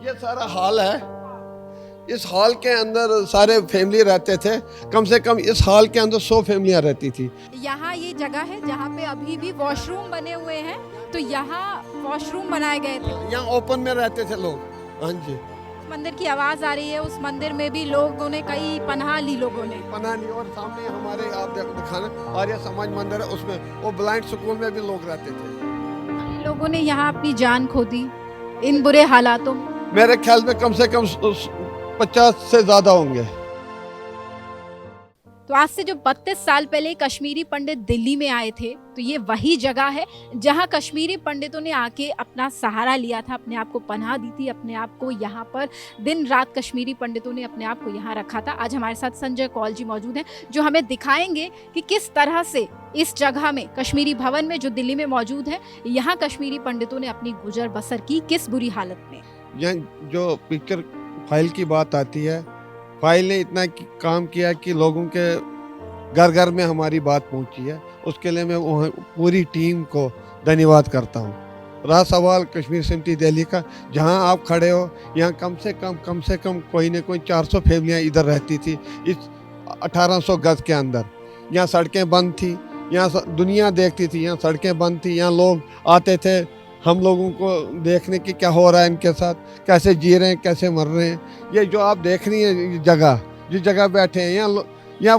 ये सारा हॉल है। इस हॉल के अंदर सारे फैमिली रहते थे। कम से कम इस हॉल के अंदर 100 फैमिलियां रहती थी। यहाँ ये जगह है जहाँ पे अभी भी वॉशरूम बने हुए हैं, तो यहाँ वॉशरूम बनाए गए थे। यहाँ ओपन में रहते थे लोग। हाँ जी, मंदिर की आवाज आ रही है, उस मंदिर में भी लोगों ने कई पनाह ली, लोगों ने पना नहीं। और सामने हमारे आप दिखाना आर्य समाज मंदिर है, उसमें वो ब्लाइंड स्कूल में भी लोग रहते थे। लोगों ने यहाँ अपनी जान खो दी इन बुरे हालातों में। मेरे ख्याल में कम से कम 50 से ज्यादा होंगे। तो आज से जो 32 साल पहले कश्मीरी पंडित दिल्ली में आए थे, तो ये वही जगह है जहां कश्मीरी पंडितों ने आके अपना सहारा लिया था, अपने आप को पनाह दी थी, अपने आप को यहाँ पर दिन रात कश्मीरी पंडितों ने अपने आप को यहाँ रखा था। आज हमारे साथ संजय कौल जी मौजूद हैं, जो हमें दिखाएंगे कि किस तरह से इस जगह में, कश्मीरी भवन में जो दिल्ली में मौजूद है, यहाँ कश्मीरी पंडितों ने अपनी गुजर बसर की किस बुरी हालत में। यहाँ जो पिक्चर फाइल की बात आती है, फाइल ने इतना काम किया कि लोगों के घर घर में हमारी बात पहुंची है। उसके लिए मैं पूरी टीम को धन्यवाद करता हूं। रहा सवाल कश्मीर सिमटी दिल्ली का, जहां आप खड़े हो, यहाँ कम से कम कोई न कोई 400 फैमिलियाँ इधर रहती थी इस 1800 गज के अंदर। यहाँ सड़कें बंद थी, यहाँ दुनिया देखती थी, यहाँ सड़कें बंद थी, यहाँ लोग आते थे हम लोगों को देखने की क्या हो रहा है इनके साथ, कैसे जी रहे हैं, कैसे मर रहे हैं। ये जो आप देख रही हैं जगह, जिस जगह बैठे हैं, यहाँ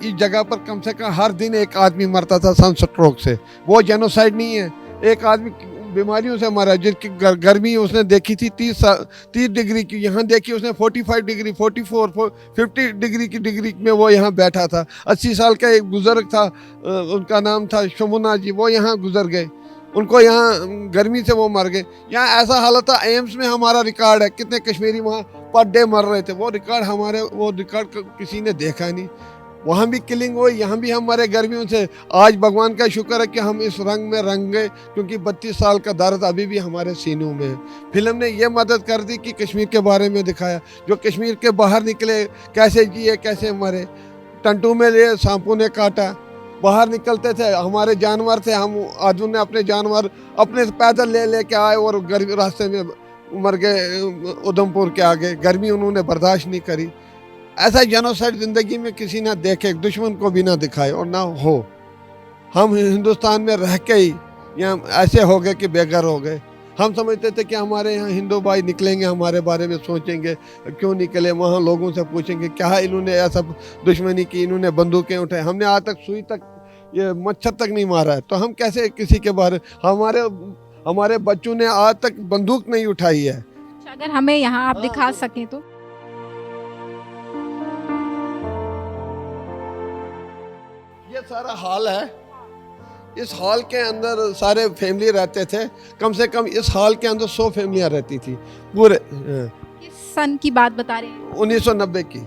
इस जगह पर कम से कम हर दिन एक आदमी मरता था सन स्ट्रोक से। वो जेनोसाइड नहीं है, एक आदमी बीमारियों से मरा, जिसकी गर्मी उसने देखी थी 30 डिग्री की, यहाँ देखी उसने 45 डिग्री, 44, 50 डिग्री में वो यहाँ बैठा था। 80 साल का एक बुजुर्ग था, उनका नाम था शमुना जी, वो यहाँ गुजर गए, उनको यहाँ गर्मी से वो मर गए। यहाँ ऐसा हालत था, एम्स में हमारा रिकॉर्ड है कितने कश्मीरी वहाँ पर डे मर रहे थे। वो रिकॉर्ड किसी ने देखा नहीं। वहाँ भी किलिंग हुई, यहाँ भी हम मरे गर्मियों से। आज भगवान का शुक्र है कि हम इस रंग में रंग गए, क्योंकि 32 साल का दर्द अभी भी हमारे सीनों में है। फिल्म ने ये मदद कर दी कि कश्मीर के बारे में दिखाया, जो कश्मीर के बाहर निकले कैसे जिए, कैसे मरे। टंटू में लिए, सांपों ने काटा, बाहर निकलते थे, हमारे जानवर थे, हम आदमी ने अपने जानवर अपने पैदल ले के आए और गर्मी रास्ते में मर गए। उधमपुर के आगे गर्मी उन्होंने बर्दाश्त नहीं करी। ऐसा जेनोसाइड ज़िंदगी में किसी ना देखे, दुश्मन को भी ना दिखाए और ना हो। हम हिंदुस्तान में रह के ही यहाँ ऐसे हो गए कि बेघर हो गए। हम समझते थे कि हमारे यहाँ हिंदू भाई निकलेंगे, हमारे बारे में सोचेंगे, क्यों निकले। वहाँ लोगों से पूछेंगे क्या इन्होंने ऐसा दुश्मनी की, इन्होंने बंदूकें उठाई। हमने आज तक सुई तक, ये मच्छर तक नहीं मारा है, तो हम कैसे किसी के बारे, हमारे बच्चों ने आज तक बंदूक नहीं उठाई है। अगर हमें यहाँ आप दिखा सकें तो। ये सारा हॉल है। इस हॉल के अंदर सारे फैमिली रहते थे। कम से कम इस हॉल के अंदर 100 फैमिलियां रहती थी पूरे। किस सन की बात बता रहे हैं? 1990 की।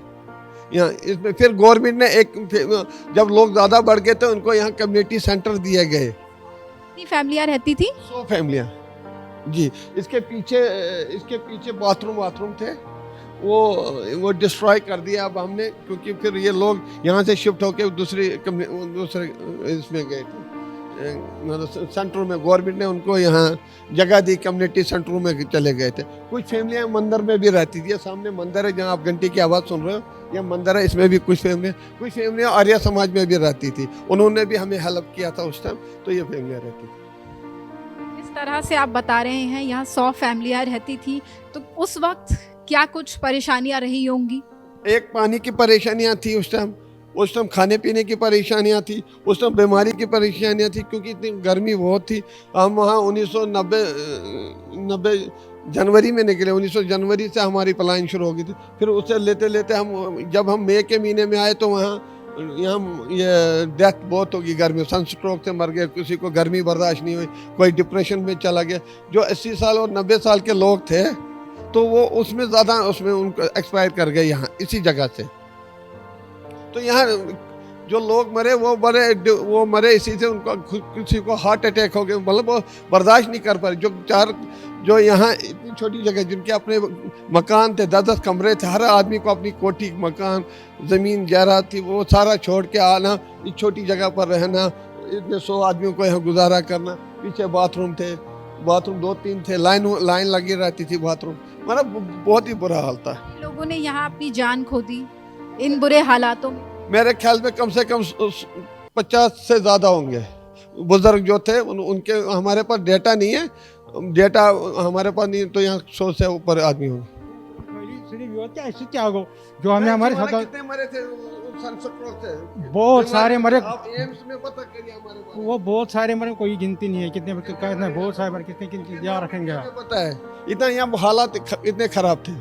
यहाँ इसमें फिर गवर्नमेंट ने जब लोग ज़्यादा बढ़ गए थे, उनको यहाँ कम्युनिटी सेंटर दिए गए। कितनी फैमिलियाँ रहती थी? 100 फैमिलियाँ जी। इसके पीछे बाथरूम थे, वो डिस्ट्रॉय कर दिया अब हमने, क्योंकि फिर ये लोग यहाँ से शिफ्ट होकर दूसरे इसमें गए थे, सेंटरों में। गवर्नमेंट ने उनको यहाँ जगह दी, कम्युनिटी सेंटरों में चले गए थे। कुछ फैमिलियाँ मंदिर में भी रहती थी। सामने मंदिर है जहाँ आप घंटी की आवाज़ सुन रहे हो, यह मंदिर है, इसमें भी कुछ फैमिलियाँ आर्य समाज में भी रहती थी। उन्होंने भी हमें हेल्प किया था उस टाइम, तो ये फैमिलियाँ रहती थी। इस तरह से आप बता रहे हैं यहाँ 100 फैमिलियाँ रहती थी, तो उस वक्त क्या कुछ परेशानियाँ रही होंगी? एक पानी की परेशानियाँ थी उस टाइम खाने पीने की परेशानियाँ थी, उस टाइम बीमारी की परेशानियाँ थी, क्योंकि इतनी गर्मी बहुत थी। हम वहाँ 1990 जनवरी में निकले। 1900 जनवरी से हमारी पलायन शुरू हो गई थी। फिर उसे लेते लेते जब हम मई के महीने में आए, तो यहाँ ये डेथ बहुत होगी गर्मी, सन स्ट्रोक से मर गए, किसी को गर्मी बर्दाश्त नहीं हुई, कोई डिप्रेशन में चला गया। जो 80 साल और 90 साल के लोग थे, तो वो उसमें उनको एक्सपायर कर गए यहाँ इसी जगह से। तो यहाँ जो लोग मरे वो मरे इसी से। उनको किसी को हार्ट अटैक हो गया, मतलब वो बर्दाश्त नहीं कर पाए। जो यहाँ इतनी छोटी जगह, जिनके अपने मकान थे, 10-10 कमरे थे, हर आदमी को अपनी कोठी, मकान, ज़मीन जायदाद थी, वो सारा छोड़ के आना, इस छोटी जगह पर रहना, इतने 100 आदमियों को यहाँ गुजारा करना। पीछे बाथरूम 2-3 थे, लाइन लगी रहती थी बाथरूम। मतलब बहुत ही बुरा हाल था। लोगों ने यहाँ अपनी जान खो दी इन बुरे हालातों में। मेरे ख्याल में कम से कम 50 से ज़्यादा होंगे बुजुर्ग जो थे, उनके हमारे पास डेटा नहीं है, डेटा हमारे पास नहीं, तो यहाँ 100 से ऊपर आदमी होंगे। जो हमें हमारे साथ कितने मरे थे सनस्ट्रोक से? बहुत सारे मरे, आप एम्स में पता करिए हमारे बारे में। वो बहुत सारे मरे, कोई गिनती नहीं है कितने कितने, बहुत सारे मरे, कितने कितने याद रखेंगे आप। मुझे पता है, इतना यहाँ हालात इतने खराब थे।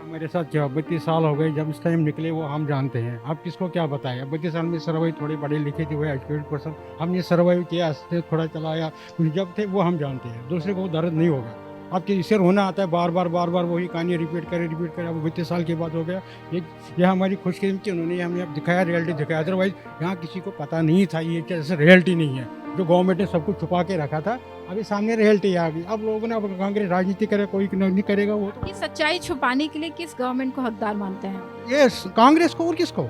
मेरे साथ क्या 32 साल हो गए, जब इस टाइम निकले वो हम जानते हैं। आप किसको क्या बताएं, 32 साल में सर्वाइव, थोड़े पढ़े लिखे थे, वो एजुकेटेड पर्सन, हमने सर्वाइव किया, थोड़ा चलाया, जब थे वो हम जानते हैं, दूसरे को दर्द नहीं होगा। आपके इससे रोना आता है, बार बार वही कहानी रिपीट करे। अब 32 साल के बाद हो गया। ये हमारी खुशकिस्मती, उन्होंने हमें अब दिखाया, रियलिटी दिखाया। अदरवाइज यहाँ किसी को पता नहीं था ये जैसे रियलिटी नहीं है, जो गवर्नमेंट ने सब कुछ छुपा के रखा था, अभी सामने रियलिटी आ गई। अब लोगों ने, अब कांग्रेस राजनीति करे, कोई नहीं करेगा वो। ये सच्चाई छुपाने के लिए किस गवर्नमेंट को हकदार मानते हैं? ये कांग्रेस को, और किसको?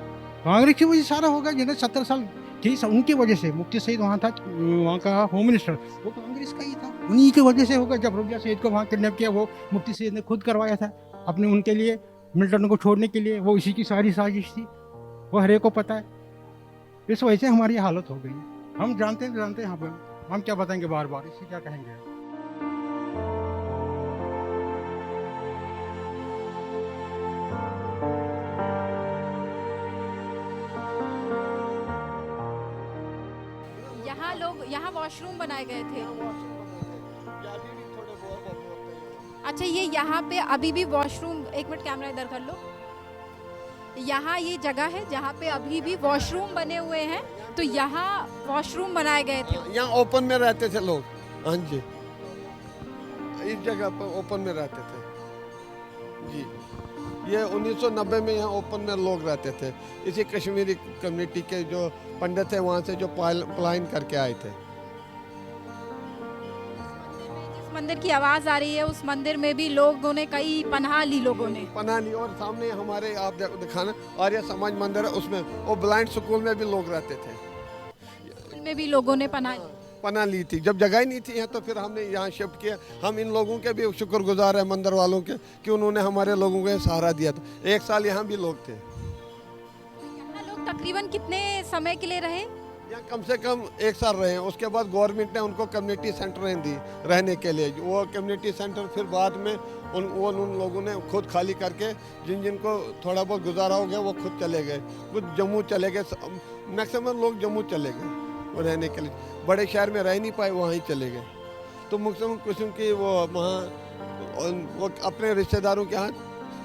कांग्रेस की वजह सारा होगा। जिन्हें 70 साल थी, उनकी वजह से मुफ्ती सईद वहाँ था, वहाँ का होम मिनिस्टर, वो कांग्रेस का ही था, उन्हीं की वजह से होगा। जब रुबिया सईद को वहाँ किडनैप किया, वो मुफ्ती सईद ने खुद करवाया था अपने, उनके लिए, मिल्टन को छोड़ने के लिए। वो इसी की सारी साजिश थी, वो हर एक को पता है। इस वजह से हमारी हालत हो गई। हम जानते हैं यहाँ पर, हम क्या बताएंगे बार बार, इससे क्या कहेंगे। यहाँ वॉशरूम बनाए गए थे। अच्छा, ये यहाँ पे अभी भी वॉशरूम, एक मिनट कैमरा इधर कर लो, यहाँ ये जगह है जहाँ पे अभी भी वॉशरूम बने हुए हैं। तो यहाँ वॉशरूम बनाए गए थे, यहाँ ओपन में रहते थे लोग। हाँ जी, इस जगह पर ओपन में रहते थे जी। ये 1990 में यहाँ ओपन में लोग रहते थे। इसी कश्मीरी कम्युनिटी के जो पंडित थे वहाँ से, जो पलायन करके आए थे। जिस मंदिर की आवाज आ रही है, उस मंदिर में भी लोगों ने कई पनाह ली, लोगों ने पनाह ली। और सामने हमारे, आप दिखाना, आर्य समाज मंदिर है, उसमें वो ब्लाइंड स्कूल में भी लोग रहते थे, में भी लोगों ने पनाह ली थी। जब जगह ही नहीं थी यहाँ, तो फिर हमने यहाँ शिफ्ट किया। हम इन लोगों के भी शुक्रगुजार हैं, मंदिर वालों के, कि उन्होंने हमारे लोगों को सहारा दिया था। 1 साल यहाँ भी लोग थे। यहाँ लोग तकरीबन कितने समय के लिए रहे? यहाँ कम से कम 1 साल रहे हैं। उसके बाद गवर्नमेंट ने उनको कम्युनिटी सेंटर दी रहने के लिए। वो कम्युनिटी सेंटर फिर बाद में उन लोगों ने खुद खाली करके, जिनको थोड़ा बहुत गुजारा हो गया, वो खुद चले गए। कुछ जम्मू चले गए, मैक्सिमम लोग जम्मू चले गए वो रहने के लिए। बड़े शहर में रह नहीं पाए, वहाँ ही चले गए। तो मैक्सिमम किस्म की वो वहाँ, वो अपने रिश्तेदारों के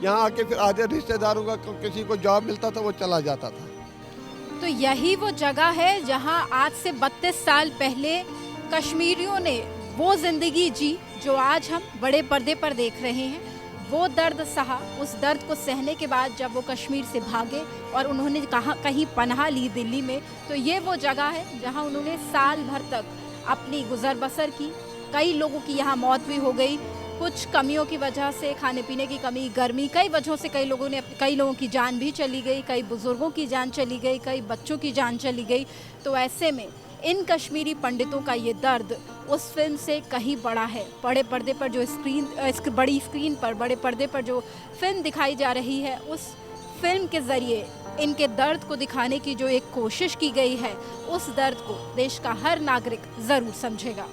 यहाँ आके, फिर आधे रिश्तेदारों का किसी को जॉब मिलता था, वो चला जाता था। तो यही वो जगह है जहां आज से 32 साल पहले कश्मीरियों ने वो जिंदगी जी जो आज हम बड़े पर्दे पर देख रहे हैं। वो दर्द सहा, उस दर्द को सहने के बाद जब वो कश्मीर से भागे और उन्होंने कहीं पनाह ली दिल्ली में, तो ये वो जगह है जहां उन्होंने साल भर तक अपनी गुजर बसर की। कई लोगों की यहाँ मौत भी हो गई, कुछ कमियों की वजह से, खाने पीने की कमी, गर्मी, कई वजहों से कई लोगों की जान भी चली गई, कई बुजुर्गों की जान चली गई, कई बच्चों की जान चली गई। तो ऐसे में इन कश्मीरी पंडितों का ये दर्द उस फिल्म से कहीं बड़ा है। बड़े पर्दे पर जो बड़ी स्क्रीन पर, बड़े पर्दे पर जो फिल्म दिखाई जा रही है, उस फिल्म के ज़रिए इनके दर्द को दिखाने की जो एक कोशिश की गई है, उस दर्द को देश का हर नागरिक ज़रूर समझेगा।